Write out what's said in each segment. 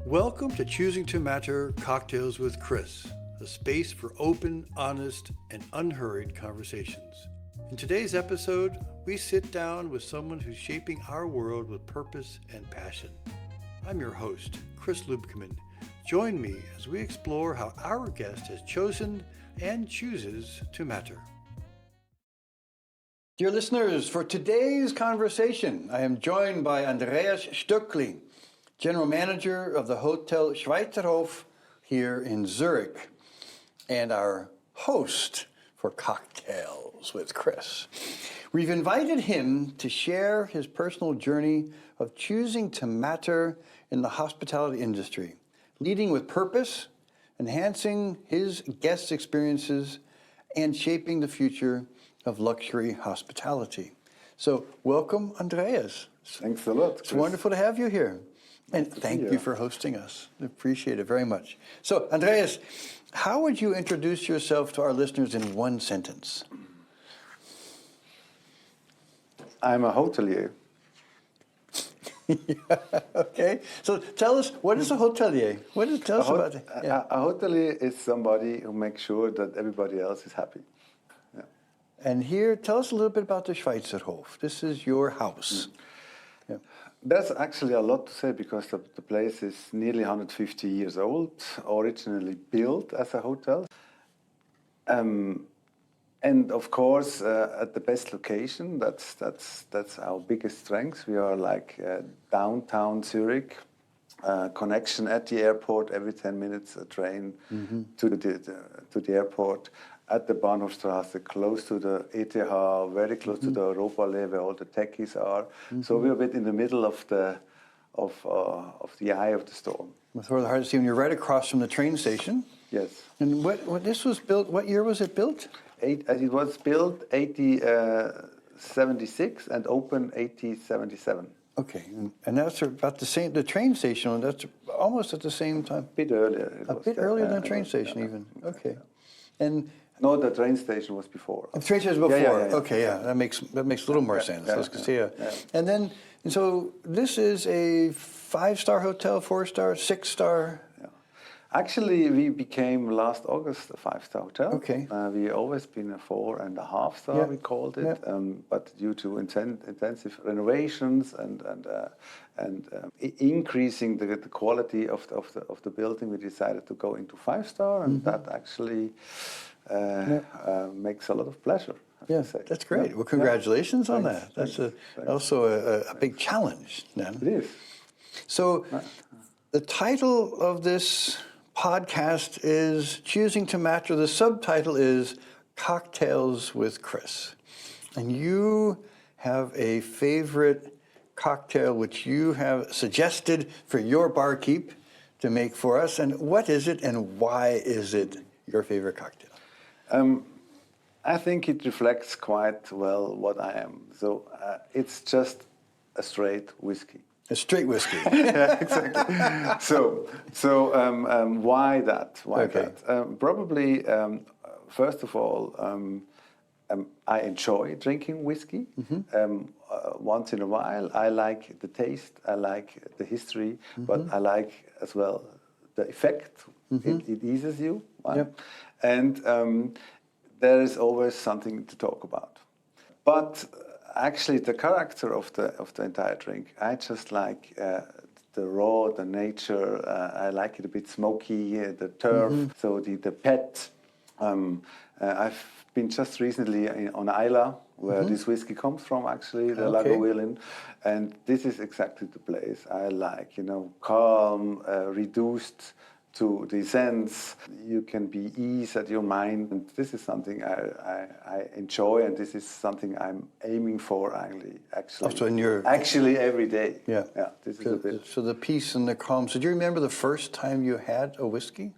Welcome to Choosing to Matter Cocktails with Chris, a space for open, honest, and unhurried conversations. In today's episode, we sit down with someone who's shaping our world with purpose and passion. I'm your host, Chris Lubkeman. Join me as we explore how our guest has chosen and chooses to matter. Dear listeners, for today's conversation, I am joined by Andreas Stöckli, General Manager of the Hotel Schweizerhof here in Zurich, and our host for Cocktails with Chris. We've invited him to share his personal journey of choosing to matter in the hospitality industry, leading with purpose, enhancing his guests' experiences, and shaping the future of luxury hospitality. So welcome, Andreas. Thanks a lot, Chris. It's wonderful to have you here. And thank you for hosting us. I appreciate it very much. So, Andreas, how would you introduce yourself to our listeners in one sentence? I'm a hotelier. Okay. So tell us, what is a hotelier? Tell us about it. Yeah. A hotelier is somebody who makes sure that everybody else is happy. Yeah. And here, tell us a little bit about the Schweizerhof. This is your house. Yeah. There's actually a lot to say because the place is nearly 150 years old, originally built as a hotel. And of course, at the best location, that's our biggest strength. We are like downtown Zurich, connection at the airport every 10 minutes, a train to the airport. At the Bahnhofstrasse, close to the ETH, very close to the Europaallee, where all the techies are. So we're a bit in the middle of the eye of the storm. With the hard to see when you're right across from the train station. Yes. And what this was built, what year was it built? It was built 1876 and opened 1877. Okay, and that's about the same, the train station, that's almost at the same time. A bit earlier. A bit earlier than the train station even, okay. And no, the train station was before. The train station was before. Yeah. Okay, yeah, that makes a little more sense. And so this is a 5-star hotel, 4-star, 6-star. Yeah. Actually, we became last August a 5-star hotel. Okay. We always been a 4.5 star. We called it, but due to intensive renovations and increasing the quality of the building, we decided to go into 5-star, and that actually. Makes a lot of pleasure. Yeah, that's great. Well, congratulations on that. That's also a big challenge then. It is. So the title of this podcast is Choosing to Matter. The subtitle is Cocktails with Chris. And you have a favorite cocktail which you have suggested for your barkeep to make for us. And what is it and why is it your favorite cocktail? I think it reflects quite well what I am. So it's just a straight whiskey. A straight whiskey. Yeah, exactly. So why that? That? Probably, first of all, I enjoy drinking whiskey. Once in a while, I like the taste, I like the history, but I like as well the effect. It eases you. And there is always something to talk about. But actually, the character of the entire drink, I just like the raw, the nature. I like it a bit smoky, the turf, so the pet. I've been just recently on Isla, where this whiskey comes from, actually, the Lagavulin, and this is exactly the place I like. Calm, reduced to the sense, you can be ease at your mind, and this is something I enjoy, and this is something I'm aiming for actually every day. Yeah. This is a bit. So the peace and the calm. So do you remember the first time you had a whiskey?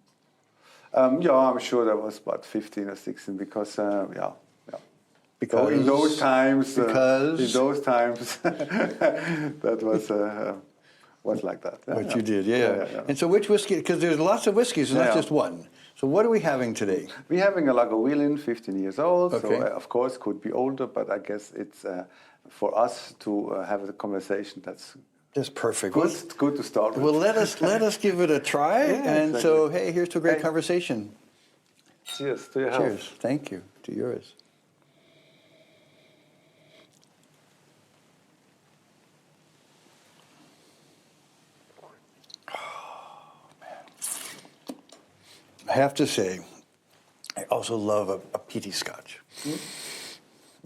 I'm sure that was about 15 or 16 because Because in those times, that was like that. What you did, yeah. And so which whiskey, because there's lots of whiskeys, not just one. So what are we having today? We're having a Lagavulin, 15 years old. So of course could be older, but I guess it's for us to have a conversation that's Just perfect. Good to start with. Well, let us give it a try. And exactly. so, hey, here's to a great Hey. conversation. Cheers to your health. Cheers. Thank you. To yours. I have to say, I also love a peaty scotch.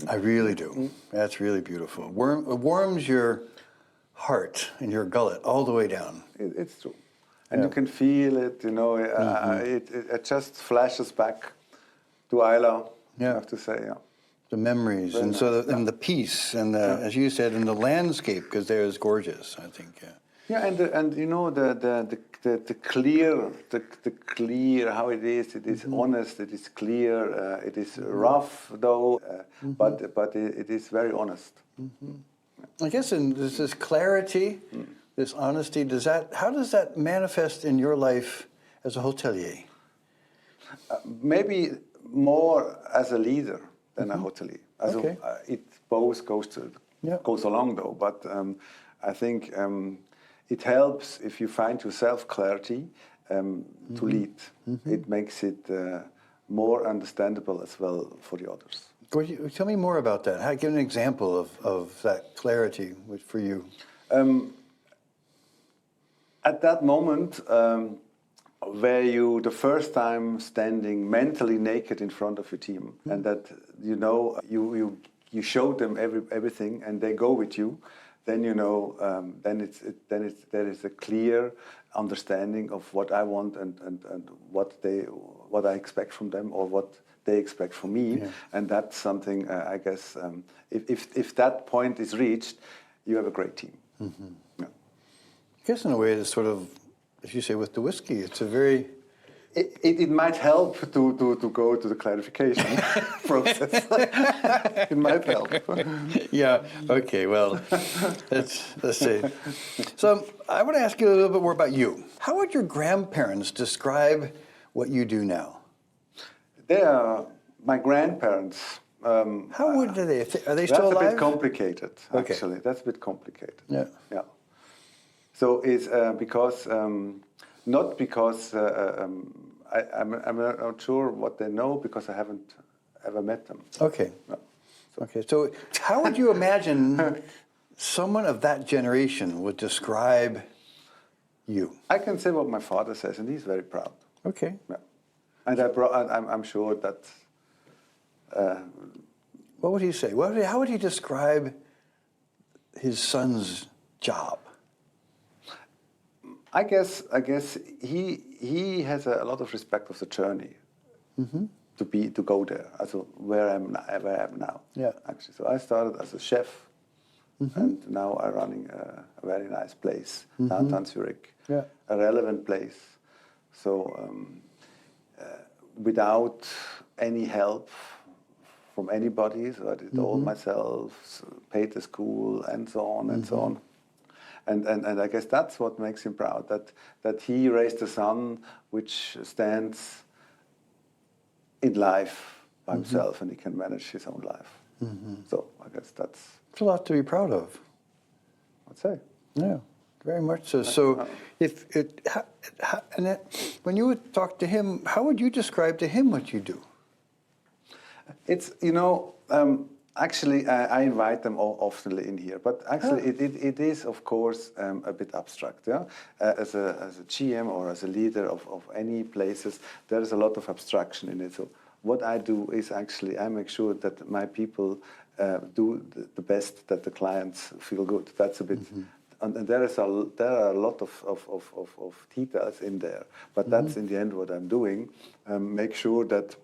I really do. That's really beautiful. It warms your heart and your gullet all the way down. It's true. And you can feel it, it just flashes back to Isla, I have to say, yeah. The memories, Very and nice, so and the peace, and the, as you said, and the landscape, because there is gorgeous, I think. Yeah, and you know the clear how it is honest, it is clear, it is rough though, but it is very honest. I guess in this clarity, this honesty, how does that manifest in your life as a hotelier? Maybe more as a leader than a hotelier. Okay. It both goes along though, but I think it helps if you find yourself clarity to lead. It makes it more understandable as well for the others. Tell me more about that. Give an example of that clarity for you. At that moment, where you the first time standing mentally naked in front of your team, and that you show them everything, and they go with you, then there is a clear understanding of what I want and what I expect from them or what they expect from me, and that's something I guess if that point is reached, you have a great team. Yeah. I guess in a way, it's sort of, as you say, with the whiskey, it's a very... It might help to go to the clarification process. It might help. Yeah, okay, well, let's see. So I want to ask you a little bit more about you. How would your grandparents describe what you do now? They are my grandparents. How would they? Are they still alive? That's a bit complicated, actually. That's a bit complicated. Yeah. Yeah. So it's because, not because I'm not sure what they know because I haven't ever met them. Okay. No. Okay. So how would you imagine someone of that generation would describe you? I can say what my father says, and he's very proud. Okay. Yeah. And I'm sure that. What would he say? How would he describe his son's job? I guess he has a lot of respect of the journey to go there. Also where I am now. Yeah. Actually, so I started as a chef, and now I'm running a very nice place downtown Zurich. Yeah. A relevant place. So without any help from anybody, so I did all myself, paid the school, and so on and so on. And I guess that's what makes him proud, that he raised a son which stands in life by himself and he can manage his own life. So I guess it's a lot to be proud of. I'd say. Yeah, very much so. So when you would talk to him, how would you describe to him what you do? It's, actually, I invite them all often in here, but actually it is, of course, a bit abstract. Yeah, as a GM or as a leader of any places, there is a lot of abstraction in it. So what I do is actually I make sure that my people do the best, that the clients feel good. That's a bit, and there are a lot of details in there, but that's in the end what I'm doing. Make sure that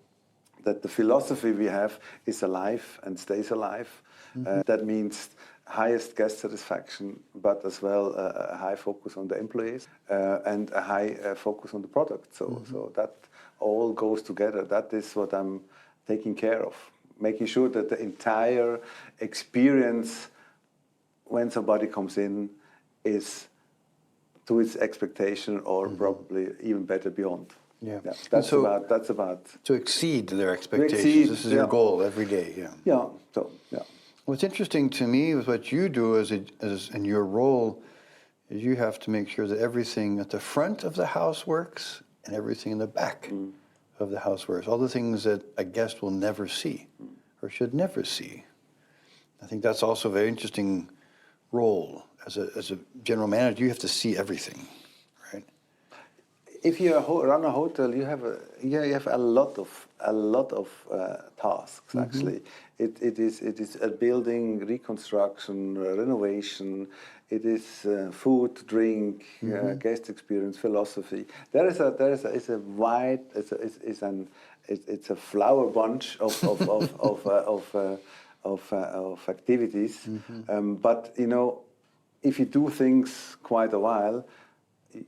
the philosophy we have is alive and stays alive. That means highest guest satisfaction, but as well a high focus on the employees and a high focus on the product. So that all goes together. That is what I'm taking care of, making sure that the entire experience when somebody comes in is to its expectation or probably even better beyond. Yeah, that's about to exceed their expectations. This is your goal every day. Yeah. Yeah. So yeah. What's interesting to me with what you do in your role is you have to make sure that everything at the front of the house works and everything in the back of the house works. All the things that a guest will never see or should never see. I think that's also a very interesting role as a general manager. You have to see everything, right? If you run a hotel, you have a lot of tasks. Actually, it is a building reconstruction, renovation. It is food, drink, guest experience, philosophy. It's a flower bunch of activities. But you know, if you do things quite a while,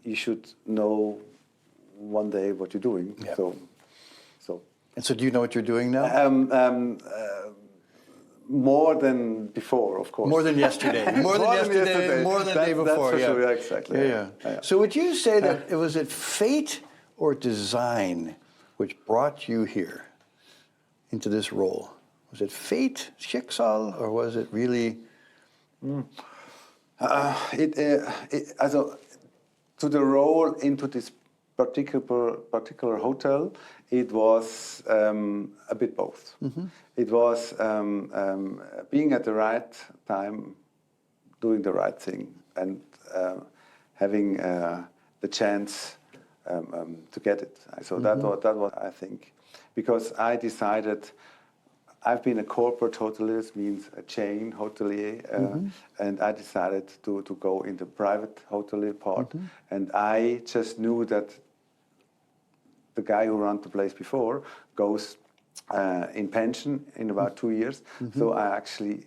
you should know one day what you're doing. Yeah. So. And so, do you know what you're doing now? More than before, of course. More than yesterday. More than yesterday. More than the day before. That's for yeah. sure. Yeah, exactly. Yeah. So, would you say that it was fate or design which brought you here into this role? Was it fate, Schicksal, or was it really? To the role into this particular hotel, it was a bit both. It was being at the right time, doing the right thing, and having the chance to get it. So that was, I think, because I decided. I've been a corporate hotelier, means a chain hotelier, and I decided to go in the private hotelier part. And I just knew that the guy who ran the place before goes in pension in about 2 years. So I actually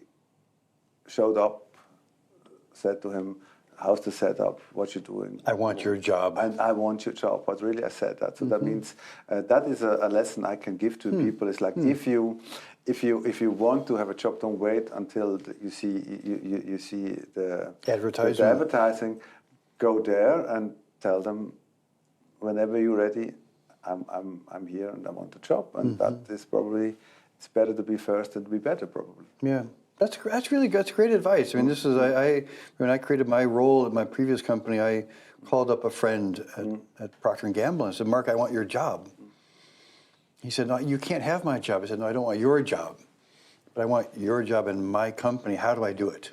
showed up, said to him, how's the setup? What you doing? I want your job. And I want your job. But really, I said that. So that means that is a lesson I can give to people. It's like if you want to have a job, don't wait until you see the advertising. Go there and tell them whenever you're ready. I'm here and I want a job. And that is probably it's better to be first and to be better probably. Yeah. That's really good. That's great advice. I mean, this is when I created my role at my previous company, I called up a friend at Procter & Gamble and said, Mark, I want your job. He said, no, you can't have my job. I said, no, I don't want your job, but I want your job in my company. How do I do it?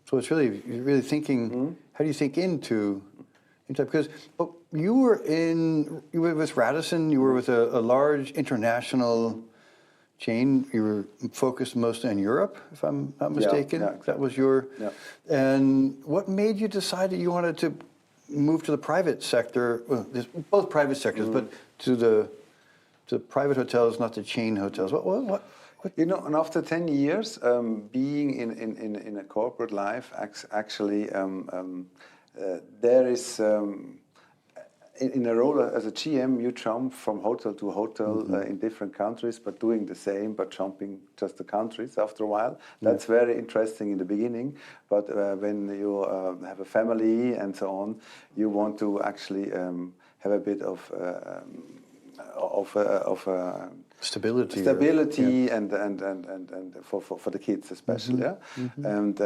So it's you're really thinking, how do you think into because you were with Radisson, you were with a large international chain. You were focused mostly on Europe, if I'm not mistaken. Yeah, exactly. That was your. Yeah. And what made you decide that you wanted to move to the private sector? Well, both private sectors, but to the private hotels, not the chain hotels. What? You know, and after 10 years being in a corporate life, actually, there is. In a role as a GM, you jump from hotel to hotel in different countries, but doing the same, but jumping just the countries after a while. That's very interesting in the beginning, but when you have a family and so on, you want to actually have a bit of stability, and for the kids especially. And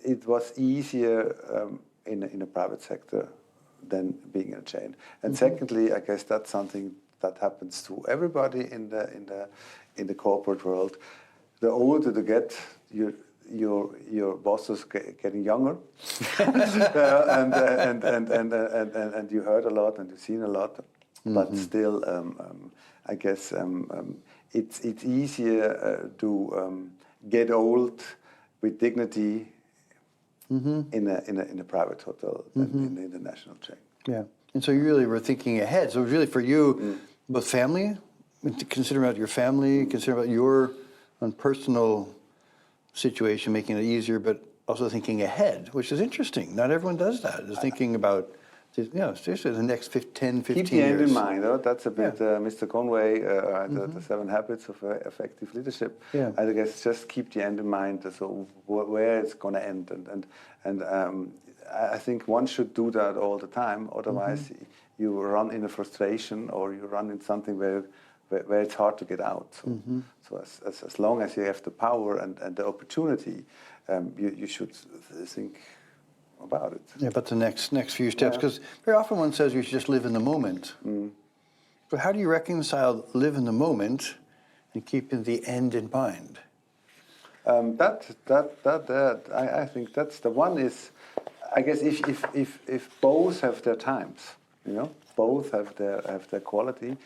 it was easier in a private sector than being in a chain. And secondly, I guess that's something that happens to everybody in the corporate world. The older you get, your boss is getting younger, and you heard a lot and you've seen a lot, but still, I guess it's easier to get old with dignity. In a private hotel than in the national chain. Yeah, and so you really were thinking ahead. So it was really for you, both family, considering about your family, considering about your own personal situation, making it easier, but also thinking ahead, which is interesting. Not everyone does that. Is thinking about, seriously, the next 10, 15 years. Keep the end in mind. That's a bit Mr. Conway, the 7 Habits of Effective Leadership. Yeah. I guess just keep the end in mind. So where it's going to end, and I think one should do that all the time. Otherwise, you run in a frustration or you run in something where it's hard to get out. So as long as you have the power and the opportunity, you should think about it. Yeah, but the next few steps, because very often one says you should just live in the moment. But how do you reconcile live in the moment and keeping the end in mind? I think that's the one is, I guess if both have their times, both have their quality.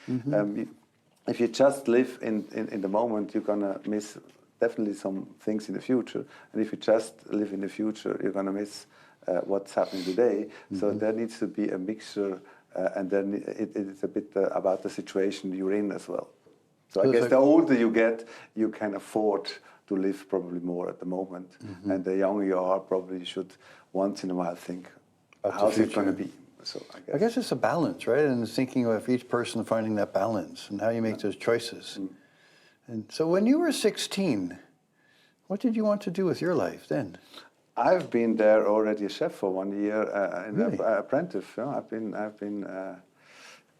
If you just live in the moment, you're gonna miss definitely some things in the future. And if you just live in the future, you're gonna miss what's happening today. So there needs to be a mixture, and then it's a bit about the situation you're in as well. So I guess the older you get, you can afford to live probably more at the moment. And the younger you are, probably you should once in a while think, how's it going to be? So I guess it's a balance, right? And it's thinking of each person finding that balance and how you make those choices. And so when you were 16, what did you want to do with your life then? I've been there already a chef for 1 year in Really? apprentice. I've been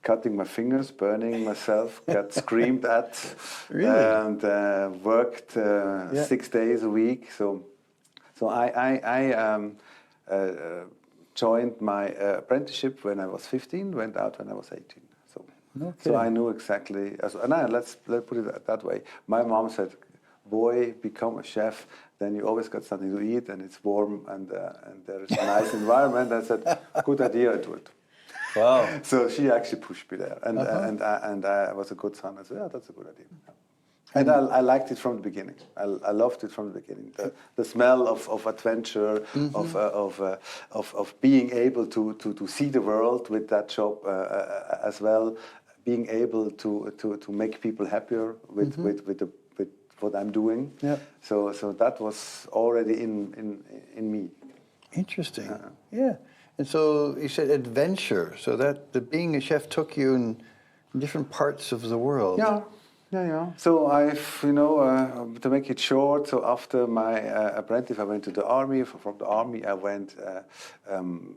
cutting my fingers, burning myself, got screamed at, and worked 6 days a week. So I joined my apprenticeship when I was 15, went out when I was 18. So I knew exactly. Let's put it that way. My mom said, "Boy, become a chef. Then you always got something to eat, and it's warm, and there is a nice environment." I said, "Good idea, I do it." Wow. So she actually pushed me there, and I was a good son. I said, "Yeah, that's a good idea." And I liked it from the beginning. I loved it from the beginning. The smell of adventure, of being able to see the world with that job as well, being able to make people happier with what I'm doing. Yeah. So that was already in me. Interesting. Yeah. And so you said adventure. So that the being a chef took you in different parts of the world. Yeah. So to make it short, so after my apprentice, I went to the army. From the army, I went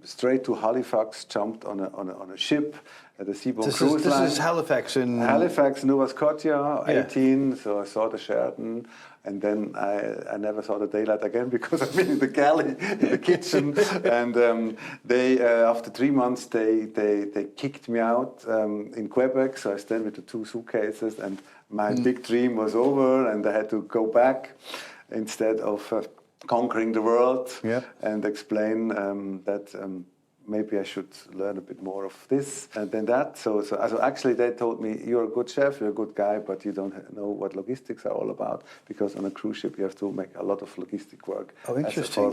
straight to Halifax, jumped on a ship at the Seabourn Cruise Line. This is Halifax in... Halifax, Nova Scotia, 18. So I saw the Sheraton, and then I never saw the daylight again because I've been in the galley, in the kitchen. And they after 3 months, they kicked me out in Quebec. So I stayed with the 2 suitcases, and my big dream was over, and I had to go back instead of conquering the world and explain that maybe I should learn a bit more of this and then that. So actually they told me, you're a good chef, you're a good guy, but you don't know what logistics are all about, because on a cruise ship you have to make a lot of logistic work. Oh, interesting.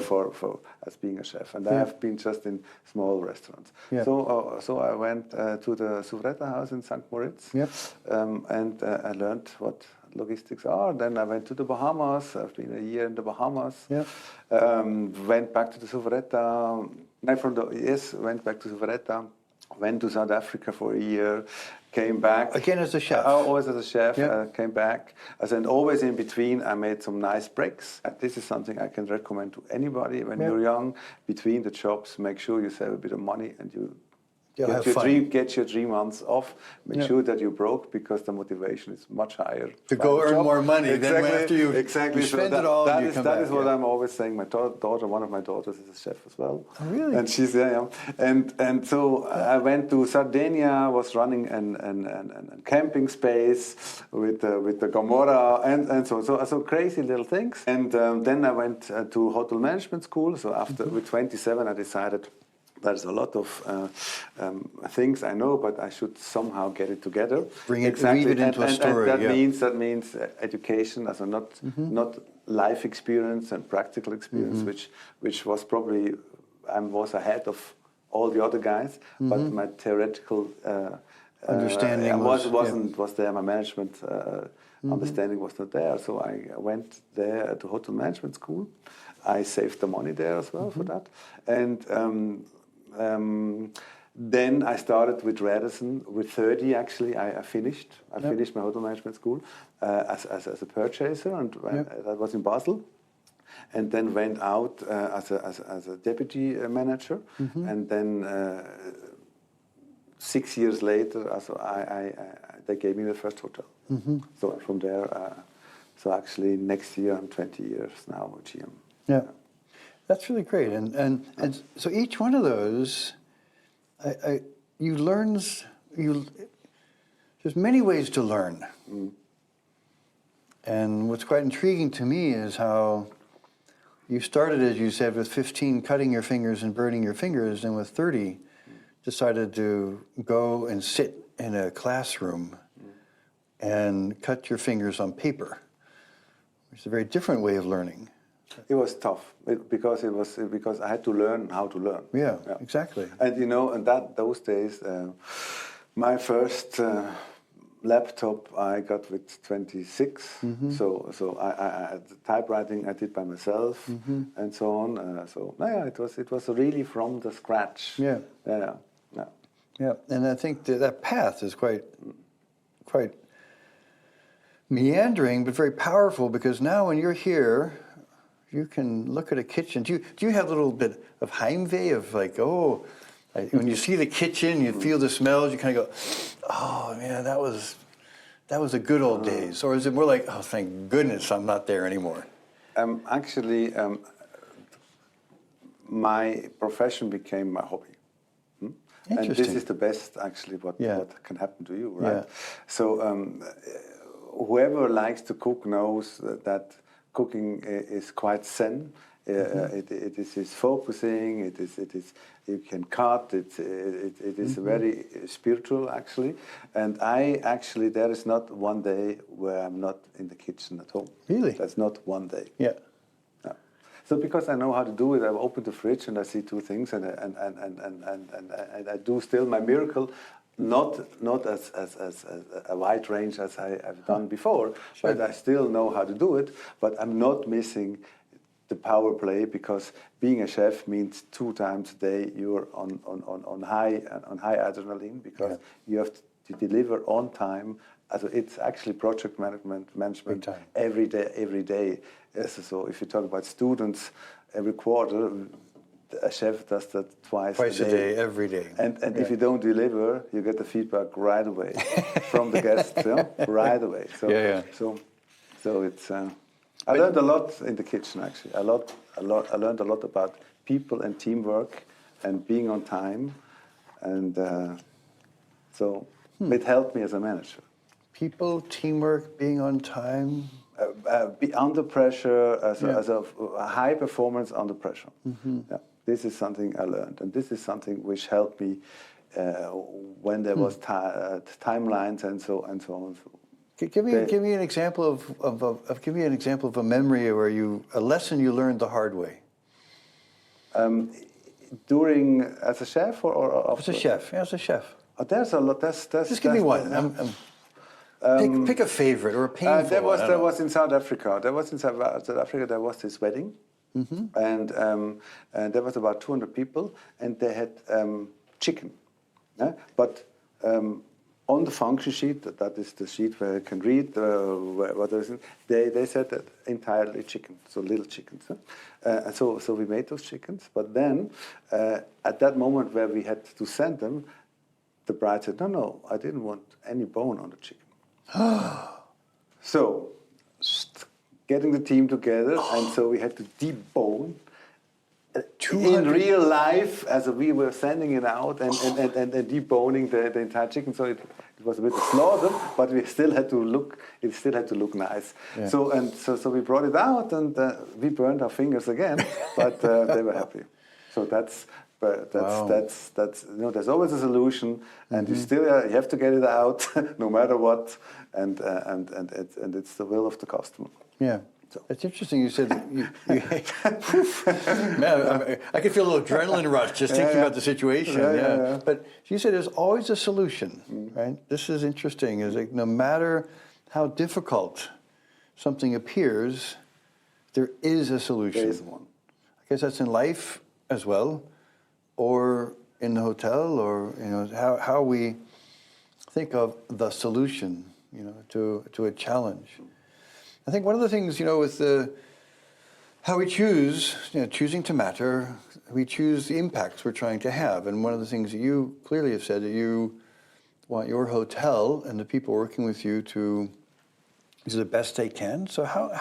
As being a chef. And I have been just in small restaurants. Yeah. So I went to the Souvretta house in St. Moritz, and I learned what logistics are. Then I went to the Bahamas. I've been a year in the Bahamas. Went back to the Souvretta. Went back to Souvretta. Went to South Africa for a year. Came back. Again as a chef? Always as a chef. Came back. And always in between, I made some nice breaks. This is something I can recommend to anybody when you're young. Between the jobs, make sure you save a bit of money and you get your 3 months off. Make sure that you're broke, because the motivation is much higher. To go earn more money than after you spend it all. That is what I'm always saying. My daughter, one of my daughters, is a chef as well. Oh, really? And she's and so I went to Sardinia. Was running an camping space with the Gomorrah and so crazy little things. And then I went to hotel management school. So after with 27, I decided, there's a lot of things I know, but I should somehow get it together. Weave it into a story. And that means education, as not life experience and practical experience, which was probably I was ahead of all the other guys, but my theoretical understanding was there. My management understanding was not there, so I went there to hotel management school. I saved the money there as well for that, and. Then I started with Radisson. With 30, actually, I finished. I finished my hotel management school as a purchaser, and that was in Basel. And then went out as a deputy manager, and then 6 years later, they gave me the first hotel. So from there, so actually next year I'm 20 years now with GM. Yeah. That's really great. And so each one of those, you learns, there's many ways to learn. And what's quite intriguing to me is how you started, as you said, with 15 cutting your fingers and burning your fingers, and with 30 decided to go and sit in a classroom and cut your fingers on paper, which is a very different way of learning. It was tough because I had to learn how to learn. Yeah. Exactly. And you know, and those days, my first laptop I got with 26. So I the typewriting I did by myself, and so on. So yeah, it was really from the scratch. Yeah. And I think that path is quite meandering, but very powerful, because now when you're here, you can look at a kitchen. Do you have a little bit of Heimweh of like, when you see the kitchen, you feel the smells, you kind of go, oh man, that was the good old days? Or is it more like, oh, thank goodness I'm not there anymore? Actually, my profession became my hobby. And this is the best, actually, what can happen to you, right? Yeah. So whoever likes to cook knows that cooking is quite zen. It is focusing. It is you can cut. It is very spiritual, actually. And there is not one day where I'm not in the kitchen at home. Really? That's not one day. Yeah. No. So because I know how to do it, I open the fridge and I see two things, and I do still my miracle. Not as a wide range as I've done before, Sure. but I still know how to do it. But I'm not missing the power play, because being a chef means 2 times a day you're on high adrenaline, because you have to deliver on time. So it's actually project management every day. So if you talk about students, every quarter, a chef does that twice a day, every day. And if you don't deliver, you get the feedback right away from the guests, right away. So it's. I learned a lot in the kitchen, actually. I learned a lot about people and teamwork and being on time, and so it helped me as a manager. People, teamwork, being on time. Be under pressure, as a high performance under pressure. Yeah. This is something I learned, and this is something which helped me when there was timelines and so on. Give me an example of a memory a lesson you learned the hard way. As a chef or as a chef? Yeah, as a chef. There's a lot. Just give me one. Pick a favorite or a painful. There was in South Africa. There was this wedding, and there was about 200 people, and they had chicken, but. On the function sheet, that is the sheet where you can read what there is. They said that entirely chicken, so little chickens. So we made those chickens, but then at that moment where we had to send them, the bride said, "No, I didn't want any bone on the chicken." So getting the team together, and so we had to debone. In real life, as we were sending it out and deboning the entire chicken, so it was a bit of slaughter, but we still had to look. It still had to look nice. Yeah. So we brought it out, and we burned our fingers again, but they were happy. So that's there's always a solution, and you have to get it out no matter what, and it's the will of the customer. Yeah. It's interesting you said that man, I could feel a little adrenaline rush just thinking about the situation. Yeah. But you said there's always a solution, right? This is interesting. Is like no matter how difficult something appears, there is a solution. There is one. I guess that's in life as well, or in the hotel, or how we think of the solution, to a challenge. I think one of the things, with how we choose, choosing to matter, we choose the impacts we're trying to have. And one of the things that you clearly have said that you want your hotel and the people working with you to do the best they can. So what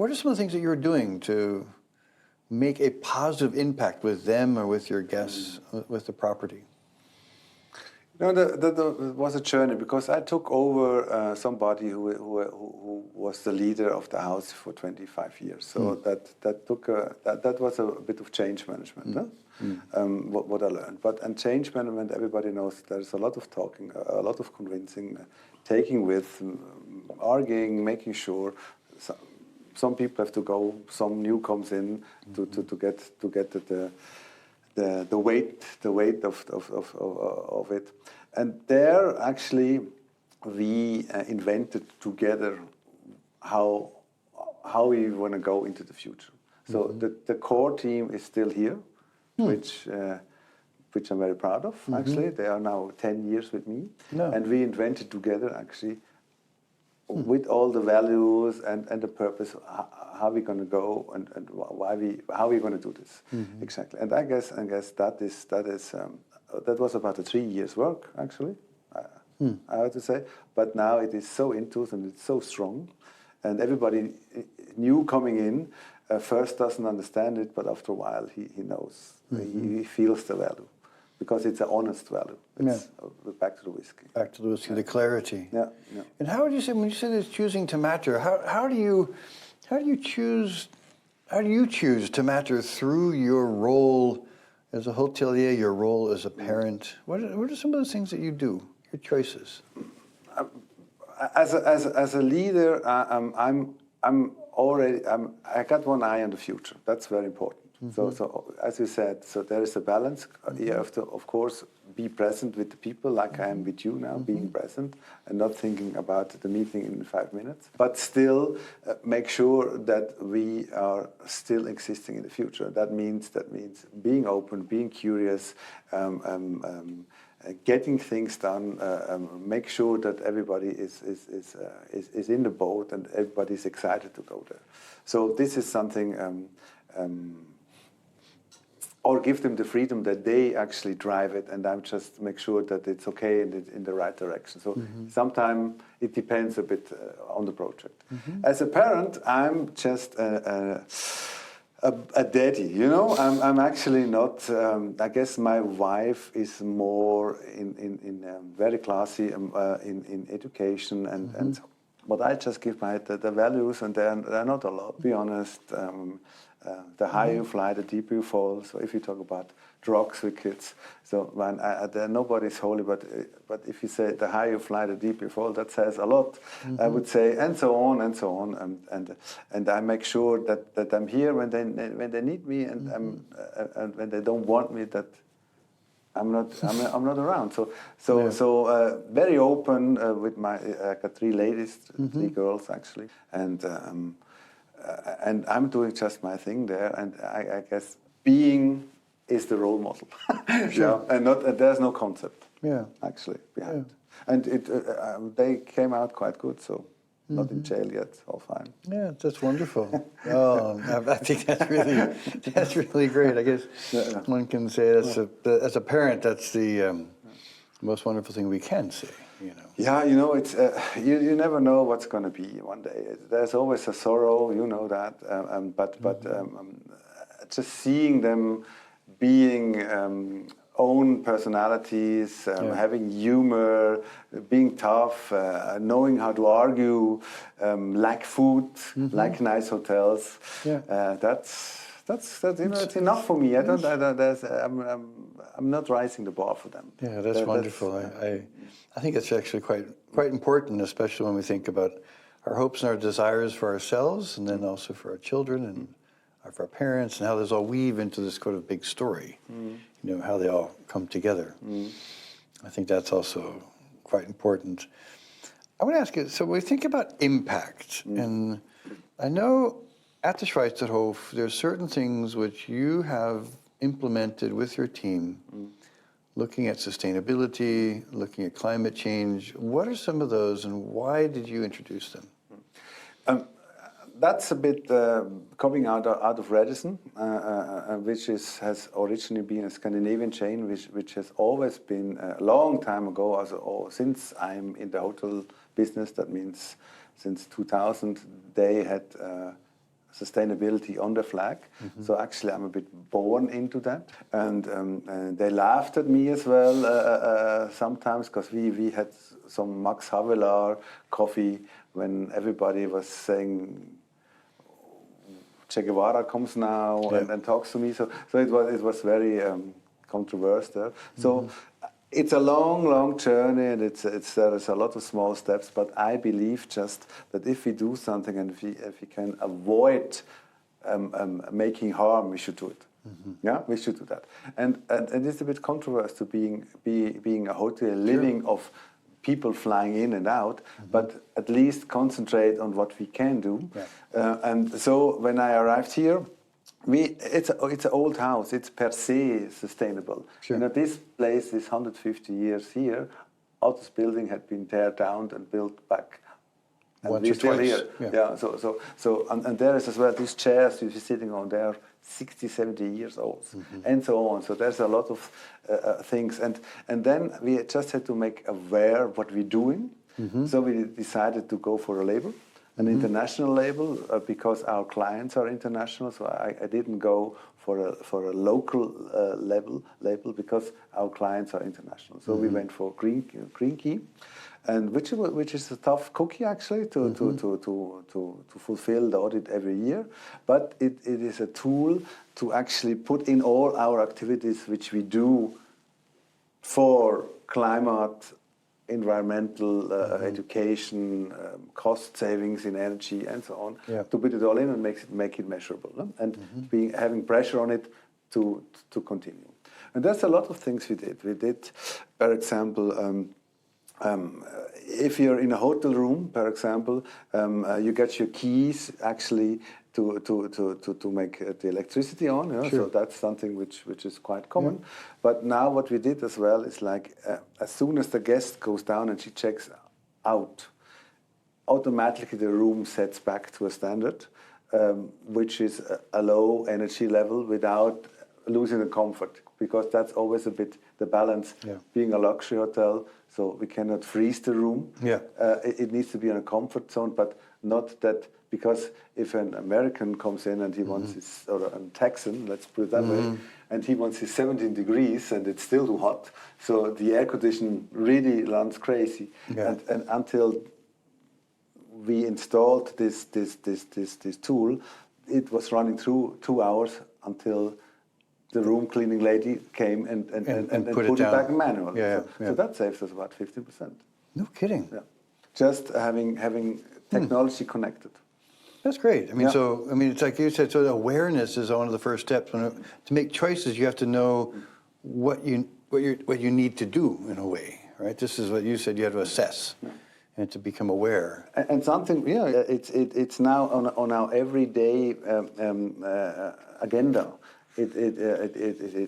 are some of the things that you're doing to make a positive impact with them or with your guests, with the property? No, that was a journey because I took over somebody who was the leader of the house for 25 years. So that was a bit of change management. What I learned. And change management, everybody knows there's a lot of talking, a lot of convincing, taking with, arguing, making sure. Some people have to go, some new comes in to get the weight of it. And there actually we invented together how we want to go into the future. So the core team is still here, which I'm very proud of. Actually, they are now 10 years with me, and we invented together actually with all the values and the purpose, how we're going to go and how we're going to do this exactly. And I guess that was about a 3 years work actually. I have to say, but now it is so into and it's so strong, and everybody new coming in first doesn't understand it, but after a while he knows, he feels the value. Because it's an honest value. It's back to the whiskey. Back to the whiskey, the clarity. Yeah. And how would you say, when you say it's choosing to matter, how do you choose to matter through your role as a hotelier, your role as a parent? What are some of those things that you do? Your choices. As a leader, I got one eye on the future. That's very important. So as you said, so there is a balance. You have to, of course, be present with the people like I am with you now, being present and not thinking about the meeting in 5 minutes. But still make sure that we are still existing in the future. That means being open, being curious, getting things done, make sure that everybody is in the boat and everybody is excited to go there. So this is something... or give them the freedom that they actually drive it, and I'm just make sure that it's okay and it's in the right direction. So sometimes it depends a bit on the project. As a parent, I'm just a daddy, you know. I'm actually not. I guess my wife is more in very classy in education and. But I just give the values, and they're not a lot. To be honest. The higher you fly, the deeper you fall. So if you talk about drugs with kids, so when nobody's holy, but if you say the higher you fly, the deeper you fall, that says a lot. I would say, and so on, and I make sure that I'm here when they need me, and when they don't want me, that I'm not around. So very open with my. I got 3 ladies, 3 girls actually, and I'm doing just my thing there, and I guess being is the role model, and there's no concept, actually behind. And they came out quite good, so not in jail yet, all fine. Yeah, that's wonderful. I think that's really great. I guess one can say as a parent, that's the most wonderful thing we can say. You know. Yeah, you know, it's you never know what's going to be one day. There's always a sorrow, you know that. But just seeing them being own personalities, having humor, being tough, knowing how to argue, like food, like nice hotels. That's you know, it's enough for me. I'm not raising the bar for them. Yeah, that's wonderful. I think it's actually quite important, especially when we think about our hopes and our desires for ourselves, and then also for our children and for our parents, and how those all weave into this kind of big story. You know, how they all come together. I think that's also quite important. I want to ask you, so when we think about impact, and I know at the Schweizerhof, there are certain things which you have implemented with your team, looking at sustainability, looking at climate change. What are some of those, and why did you introduce them? That's a bit coming out of Radisson, which has originally been a Scandinavian chain, which has always been a long time ago, since I'm in the hotel business. That means since 2000, they had sustainability on the flag. So actually I'm a bit born into that. And they laughed at me as well sometimes, because we had some Max Havelaar coffee when everybody was saying Che Guevara comes now and talks to me. So it was very controversial. So it's a long journey, and there's a lot of small steps. But I believe just that if we do something and if we can avoid making harm, we should do it. Yeah, we should do that. And it's a bit controversial being a hotel living of people flying in and out, but at least concentrate on what we can do. Yeah. And so when I arrived here, it's an old house. It's per se sustainable. Sure. You know, this place is 150 years here. All this building had been teared down and built back. And Once we're or still twice. here. Yeah. So and there is as well these chairs you're sitting on. They are 60, 70 years old, and so on. So there's a lot of things, and then we just had to make aware what we're doing. So we decided to go for a label. An international label, because our clients are international. So I didn't go for a local label because our clients are international. So we went for Green Key, and which is a tough cookie actually to fulfill the audit every year. But it is a tool to actually put in all our activities which we do for climate, environmental, education, cost savings in energy, and so on, to put it all in and make it measurable, no? And having pressure on it to continue. And there's a lot of things we did. We did, for example, if you're in a hotel room, for example, you get your keys actually to make the electricity on. You know? Sure. So that's something which is quite common. Yeah. But now what we did as well is like as soon as the guest goes down and she checks out, automatically the room sets back to a standard, which is a low energy level without losing the comfort, because that's always a bit the balance. Yeah. Being a luxury hotel, so we cannot freeze the room. Yeah. It needs to be in a comfort zone, but not that, because if an American comes in and he wants his, or a Texan, let's put it that way, and he wants his 17 degrees and it's still too hot, so the air condition really runs crazy. Yeah. And until we installed this tool, it was running through 2 hours until the room cleaning lady came and put it back manually. Yeah, so that saves us about 15%. No kidding. Yeah. Just having technology connected. That's great. I mean, it's like you said. So awareness is one of the first steps. To make choices, you have to know what you need to do in a way, right? This is what you said. You have to assess and to become aware. And something, it's now on our everyday agenda. It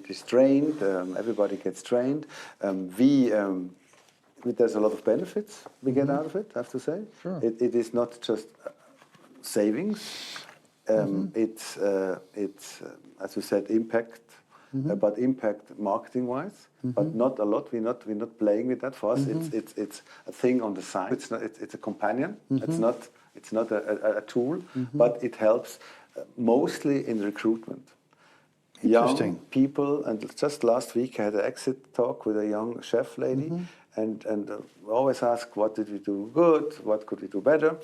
is trained. Everybody gets trained. There's a lot of benefits we get out of it, I have to say. Sure. It is not just savings. It's as you said, impact, but impact marketing-wise, but not a lot. We're not playing with that. For us, it's a thing on the side. It's a companion. It's not a tool, but it helps mostly in recruitment. Young people, and just last week I had an exit talk with a young chef lady, and we always ask, what did we do good, what could we do better?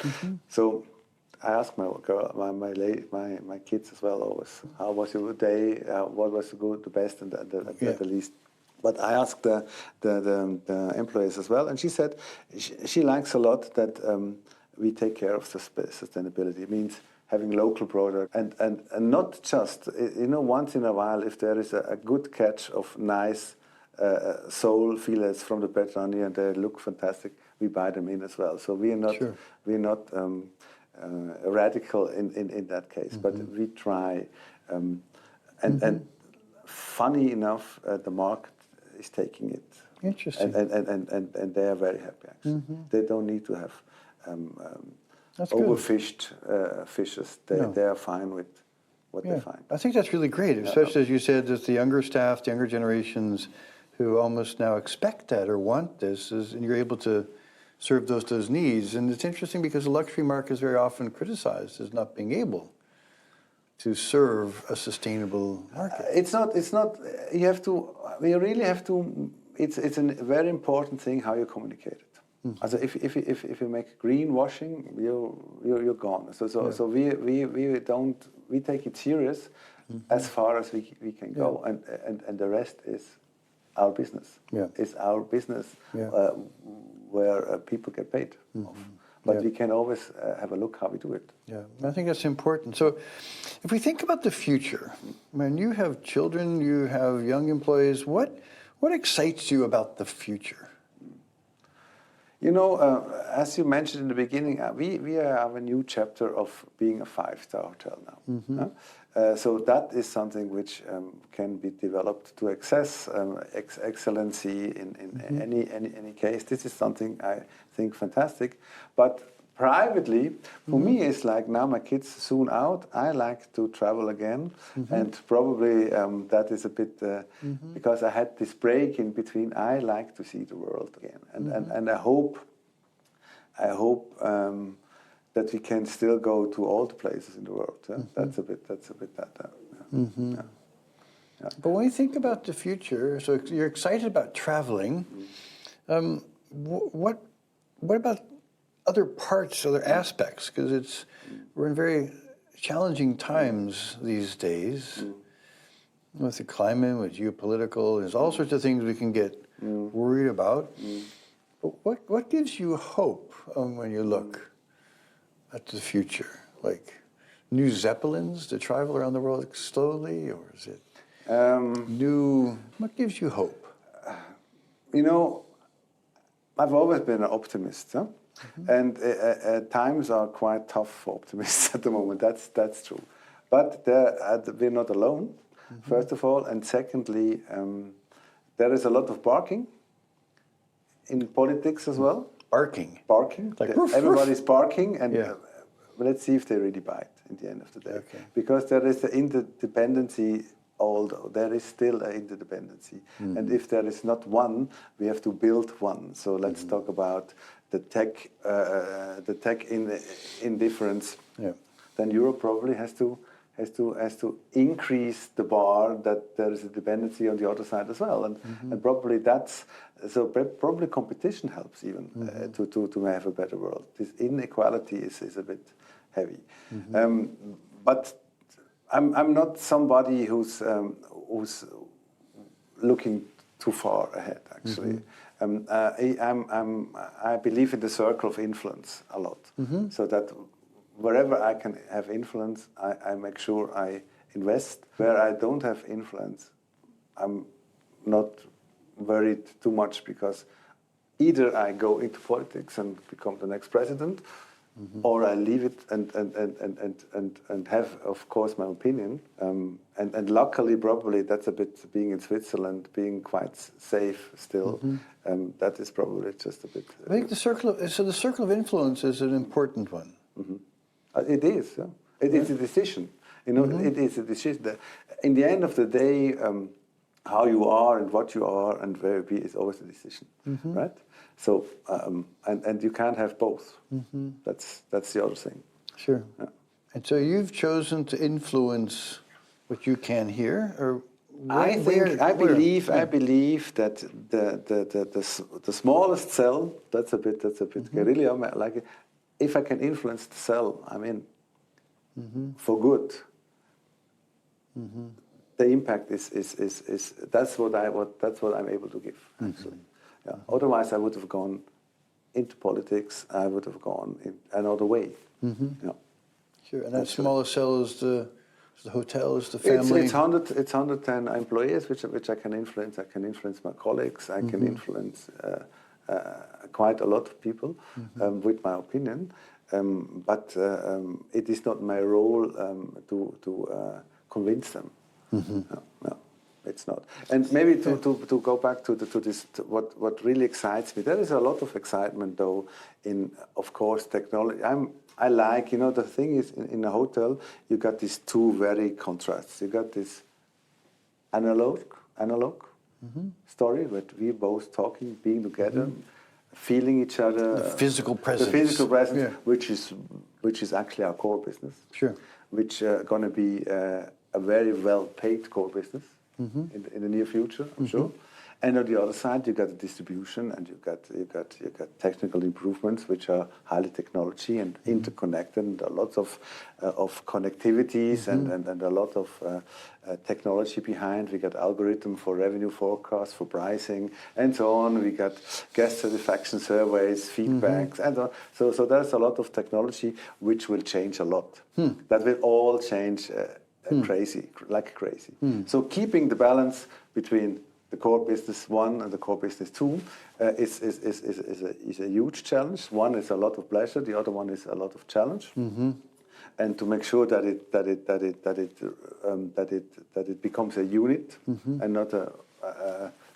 So I asked my kids as well always, how was your day, what was the good, the best, and the least. But I asked the employees as well, and she said she likes a lot that we take care of sustainability. It means having local product and not just, once in a while, if there is a good catch of nice sole fillets from the Mediterranean and they look fantastic, we buy them in as well. So we are not radical in that case, but we try. And funny enough, the market is taking it. Interesting. And they are very happy actually. They don't need to have overfished fishes. They are fine with what they find. I think that's really great, especially as you said, that the younger staff, the younger generations who almost now expect that or want this, and you're able to serve those needs. And it's interesting because the luxury market is very often criticized as not being able to serve a sustainable market? It's not, you have to, you really have to, it's a very important thing how you communicate it. Also if you make greenwashing, you're gone. So we take it serious as far as we can go, and the rest is our business. Yeah. It's our business where people get paid off. But we can always have a look how we do it. Yeah, I think that's important. So if we think about the future, when you have children, you have young employees, what excites you about the future? You know, as you mentioned in the beginning, we have a new chapter of being a 5-star hotel now. So that is something which can be developed to access excellency in any case. This is something I think fantastic. But privately, for me, it's like now my kids soon out. I like to travel again, and probably that is a bit because I had this break in between. I like to see the world again, and I hope that we can still go to all the places in the world. That's a bit that. Yeah. But when you think about the future, so you're excited about traveling. What about other parts, other aspects? Because we're in very challenging times these days with the climate, with geopolitical. There's all sorts of things we can get worried about. But what gives you hope when you look at the future? Like new Zeppelins to travel around the world slowly, or is it new? What gives you hope? You know, I've always been an optimist, and times are quite tough for optimists at the moment. That's true, but we're not alone. First of all, and secondly, there is a lot of barking in politics as well. Barking. Like everybody's barking, and let's see if they really bite in the end of the day. Okay. Because there is the interdependency. Although there is still an interdependency, and if there is not one, we have to build one. So let's talk about the tech indifference. Yeah. Then Europe probably has to increase the bar that there is a dependency on the other side as well, and probably probably competition helps even to have a better world. This inequality is a bit heavy, but. I'm not somebody who's looking too far ahead. Actually, I believe in the circle of influence a lot. So that wherever I can have influence, I make sure I invest. Where I don't have influence, I'm not worried too much because either I go into politics and become the next president. Or I leave it and have, of course, my opinion. And luckily, probably, that's a bit being in Switzerland, being quite safe still. That is probably just a bit. I think the circle of influence is an important one. It is. Yeah. It is a decision. You know, it is a decision. In the end of the day, how you are and what you are and where you be is always a decision, right? So and you can't have both. That's the other thing. Sure. Yeah. And so you've chosen to influence what you can here, or I believe that the smallest cell. That's a bit guerrilla. Like if I can influence the cell, I'm in for good. The impact is that's what I'm able to give actually. Yeah. Otherwise, I would have gone into politics. I would have gone in another way. Yeah. Sure. And that smallest cell is the hotel, is the family. It's 110 employees, which I can influence. I can influence my colleagues. I can influence quite a lot of people with my opinion. But it is not my role to convince them. No, it's not. And maybe to go back to this, what really excites me. There is a lot of excitement, though, in, of course, technology. I like, the thing is, in a hotel, you got these two very contrasts. You got this analog story, but we both talking, being together, feeling each other. The physical presence. Yeah. which is actually our core business. Sure. which are going to be a very well-paid core business in the near future, I'm sure. And on the other side, you got the distribution, and you got technical improvements, which are highly technology and interconnected. And there are lots of connectivities and a lot of technology behind. We got algorithm for revenue forecast, for pricing, and so on. We got guest satisfaction surveys, feedbacks, and so. So there's a lot of technology which will change a lot. That will all change crazy. So keeping the balance between the core business 1 and the core business 2 is a huge challenge. One is a lot of pleasure, the other one is a lot of challenge. And to make sure that it becomes a unit and not a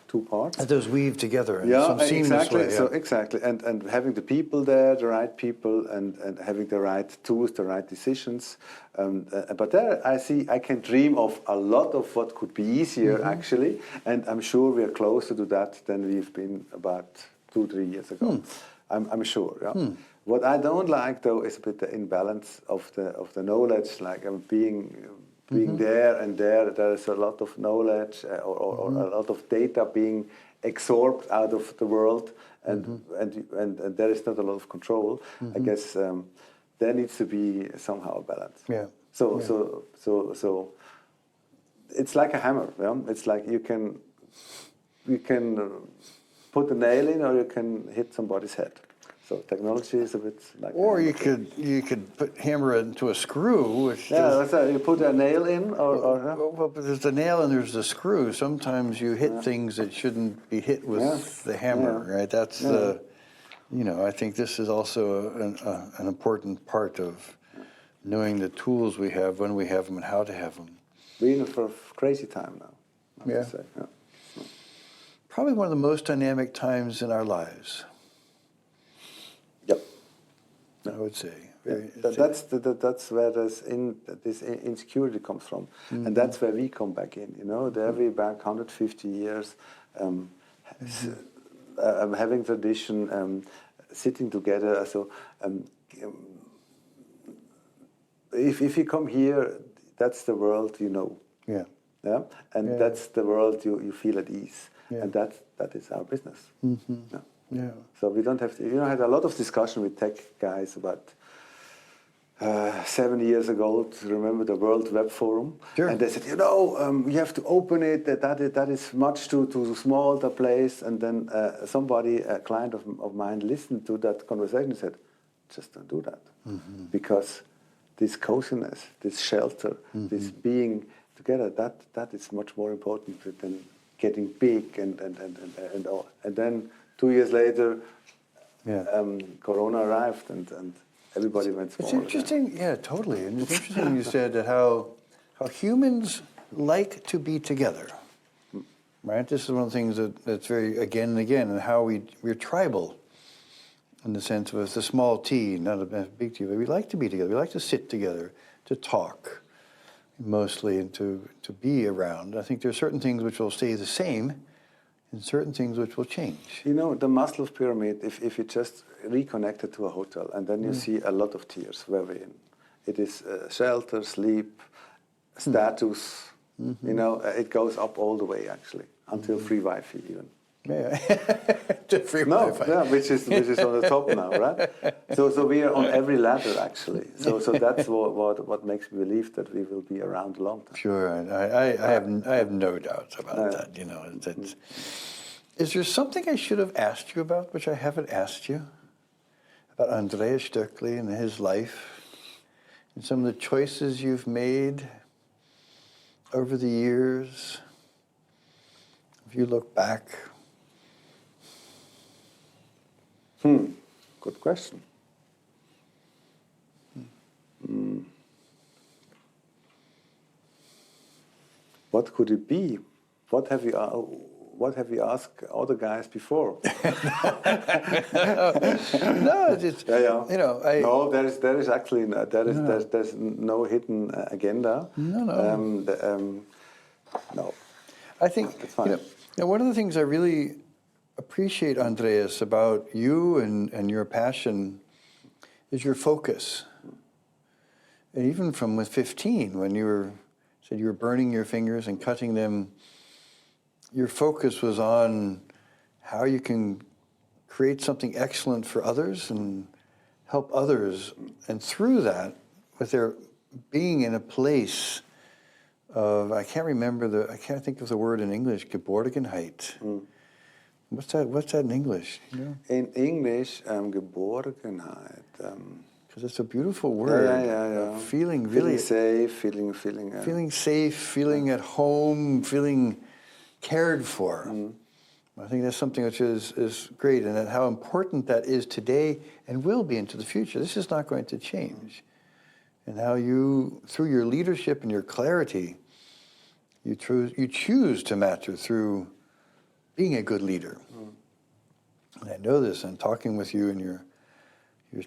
two parts. That those weave together in some seamless way. So exactly, and having the people there, the right people, and having the right tools, the right decisions. But there, I can dream of a lot of what could be easier actually, and I'm sure we are closer to that than we've been about 2-3 years ago. I'm sure. Yeah. What I don't like though is a bit the imbalance of the knowledge, like being there and there is a lot of knowledge or a lot of data being absorbed out of the world, and there is not a lot of control. I guess there needs to be somehow a balance. Yeah. So it's like a hammer. Yeah? It's like you can put a nail in, or you can hit somebody's head. So technology is a bit like. Or you could hammer it into a screw. Which that's right. You put a nail in, well, but there's the nail and there's the screw. Sometimes you hit things that shouldn't be hit with the hammer, right? That's the, I think this is also an important part of knowing the tools we have, when we have them, and how to have them. We're in for a crazy time now. I have to say. Probably one of the most dynamic times in our lives. Yep. I would say. That's where this insecurity comes from, and that's where we come back in. There we back 150 years, having tradition, sitting together. So if you come here, that's the world you know. Yeah, and that's the world you feel at ease, and that is our business. Yeah. So we don't have to. I had a lot of discussion with tech guys about 7 years ago. To remember the World Web Forum, and they said, you have to open it. That is much too small the place. And then a client of mine, listened to that conversation and said, just don't do that, because this coziness, this shelter, this being together, that is much more important than getting big and all. And then 2 years later, Corona arrived, and everybody went smaller. It's interesting, totally. And it's interesting you said that how humans like to be together, right? This is one of the things that's very, again and again, and how we're tribal in the sense of it's a small T, not a big T, but we like to be together. We like to sit together, to talk mostly, and to be around. I think there are certain things which will stay the same, and certain things which will change. The Maslow's pyramid, if you just reconnect it to a hotel, and then you see a lot of tiers where we're in. It is shelter, sleep, status, it goes up all the way actually, until free Wi-Fi even. Wi-Fi. Which is on the top now, right? So we are on every ladder actually. So that's what makes me believe that we will be around a long time. Sure, I have no doubts about that. Is there something I should have asked you about which I haven't asked you? About Andreas Stöckli and his life, and some of the choices you've made over the years? If you look back. Good question. What could it be? What have you asked other guys before? No, it's no, there is actually there's no hidden agenda. No. I think it's fine. One of the things I really appreciate, Andreas, about you and your passion is your focus. And even from with 15, when you said you were burning your fingers and cutting them, your focus was on how you can create something excellent for others and help others. And through that, with their being in a place of, I can't think of the word in English, Geborgenheit. What's that in English? You know? In English, Geborgenheit. Because it's a beautiful word. Yeah. Feeling really safe, feeling safe, feeling at home, feeling cared for. I think that's something which is great, and that how important that is today and will be into the future. This is not going to change. And how you, through your leadership and your clarity, you choose to matter through being a good leader. And I know this, I'm talking with you and your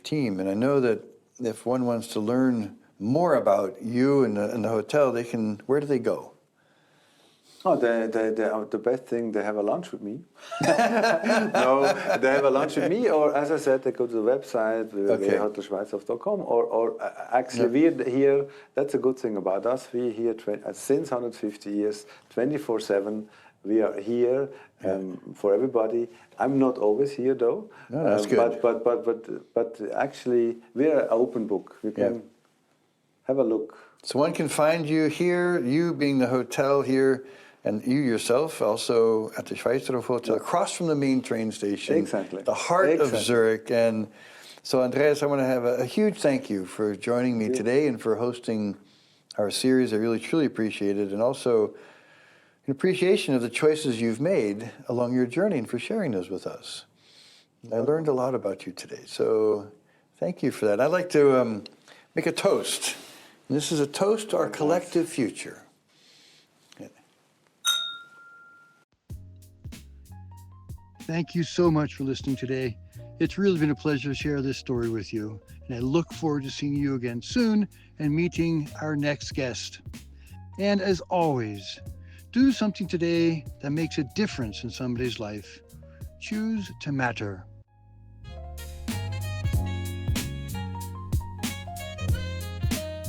team, and I know that if one wants to learn more about you and the hotel, where do they go? Oh, the best thing, they have a lunch with me. No, they have a lunch with me, or as I said, they go to the website, hotelschweizerhof.com, or actually we're here, that's a good thing about us, we're here since 150 years, 24/7, we are here for everybody. I'm not always here though. No, that's good. But actually, we're an open book. You can have a look. So one can find you here, you being the hotel here, and you yourself also at the Schweizerhof Hotel, across from the main train station. Exactly. The heart of Zurich. And so Andreas, I want to have a huge thank you for joining me today and for hosting our series. I really, truly appreciate it. And also an appreciation of the choices you've made along your journey and for sharing those with us. I learned a lot about you today. So thank you for that. I'd like to make a toast. And this is a toast to our collective future. Thank you so much for listening today. It's really been a pleasure to share this story with you. And I look forward to seeing you again soon and meeting our next guest. And as always, do something today that makes a difference in somebody's life. Choose to matter.